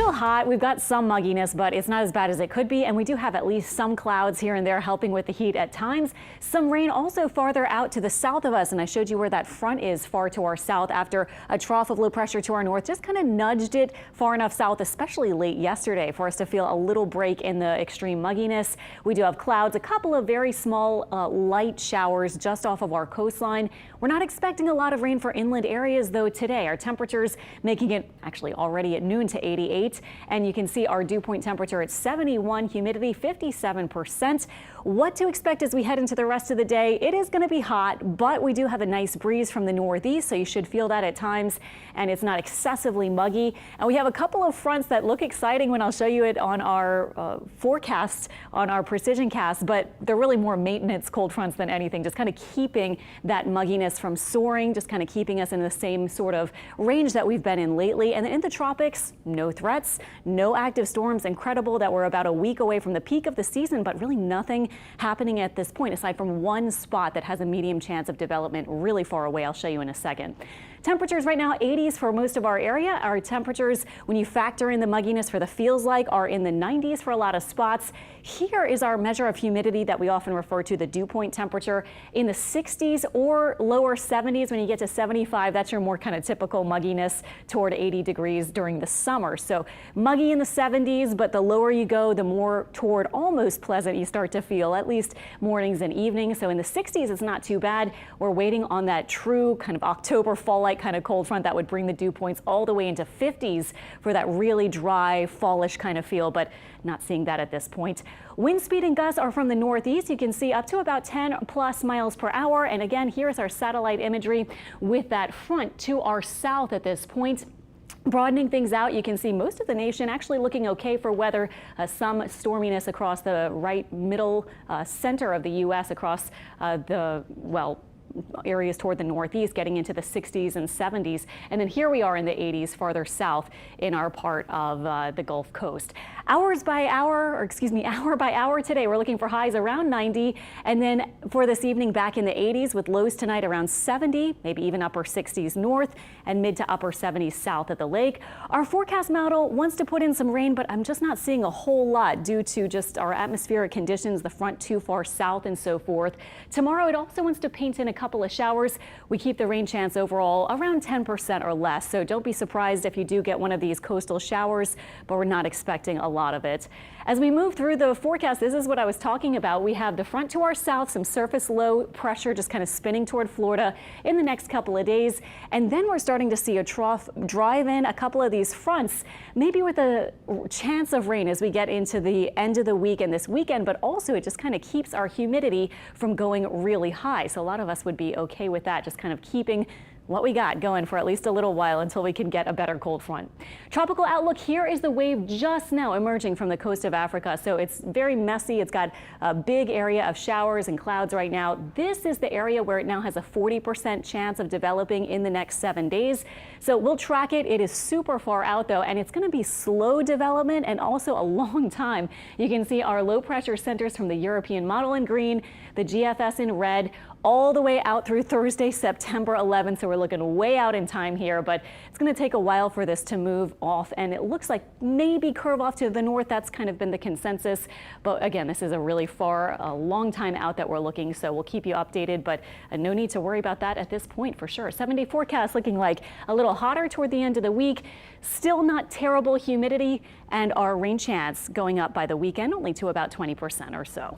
still hot. We've got some mugginess, but it's not as bad as it could be. And we do have at least some clouds here and there helping with the heat at times. Some rain also farther out to the south of us. And I showed you where that front is far to our south after a trough of low pressure to our north just kind of nudged it far enough south, especially late yesterday, for us to feel a little break in the extreme mugginess. We do have clouds, a couple of very small light showers just off of our coastline. We're not expecting a lot of rain for inland areas though today. Our temperatures making it actually already at noon to 88, and you can see our dew point temperature at 71, humidity 57%. What to expect as we head into the rest of the day? It is going to be hot, but we do have a nice breeze from the northeast, so you should feel that at times, and it's not excessively muggy. And we have a couple of fronts that look exciting when I'll show you it on our forecast on our precision cast, but they're really more maintenance cold fronts than anything, just kind of keeping that mugginess from soaring, just kind of keeping us in the same sort of range that we've been in lately. And then in the tropics, no threats, no active storms. Incredible that we're about a week away from the peak of the season, but really nothing happening at this point aside from one spot that has a medium chance of development really far away. I'll show you in a second. Temperatures right now 80s for most of our area. Our temperatures, when you factor in the mugginess for the feels like, are in the 90s for a lot of spots. Here is our measure of humidity that we often refer to, the dew point temperature, in the 60s or lower 70s. When you get to 75, that's your more kind of typical mugginess toward 80 degrees during the summer. So muggy in the 70s, but the lower you go, the more toward almost pleasant you start to feel, at least mornings and evenings. So in the 60s, it's not too bad. We're waiting on that true kind of October fall-like kind of cold front that would bring the dew points all the way into 50s for that really dry, fallish kind of feel, but not seeing that at this point. Wind speed and gusts are from the northeast. You can see up to about 10 plus miles per hour. And again, here's our satellite imagery with that front to our south at this point. Broadening things out, you can see most of the nation actually looking okay for weather. Some storminess across the right middle center of the U.S. across areas toward the northeast, getting into the 60s and 70s. And then here we are in the 80s farther south in our part of the Gulf Coast. Hour by hour today, we're looking for highs around 90. And then for this evening, back in the 80s with lows tonight around 70, maybe even upper 60s north and mid to upper 70s south at the lake. Our forecast model wants to put in some rain, but I'm just not seeing a whole lot due to just our atmospheric conditions, the front too far south and so forth. Tomorrow, it also wants to paint in a couple of showers. We keep the rain chance overall around 10% or less, so don't be surprised if you do get one of these coastal showers, but we're not expecting a lot of it. As we move through the forecast, this is what I was talking about. We have the front to our south, some surface low pressure just kind of spinning toward Florida in the next couple of days, and then we're starting to see a trough drive in a couple of these fronts, maybe with a chance of rain as we get into the end of the week and this weekend, but also it just kind of keeps our humidity from going really high. So a lot of us would be okay with that, just kind of keeping what we got going for at least a little while until we can get a better cold front. Tropical outlook, here is the wave just now emerging from the coast of Africa. So it's very messy. It's got a big area of showers and clouds right now. This is the area where it now has a 40% chance of developing in the next 7 days. So we'll track it. It is super far out though, and it's going to be slow development and also a long time. You can see our low pressure centers from the European model in green, the GFS in red, all the way out through Thursday, September 11th. So we're looking way out in time here, but it's going to take a while for this to move off, and it looks like maybe curve off to the north. That's kind of been the consensus. But again, this is a really a long time out that we're looking, so we'll keep you updated, but no need to worry about that at this point for sure. 7-day forecast looking like a little hotter toward the end of the week. Still not terrible humidity, and our rain chance going up by the weekend only to about 20% or so.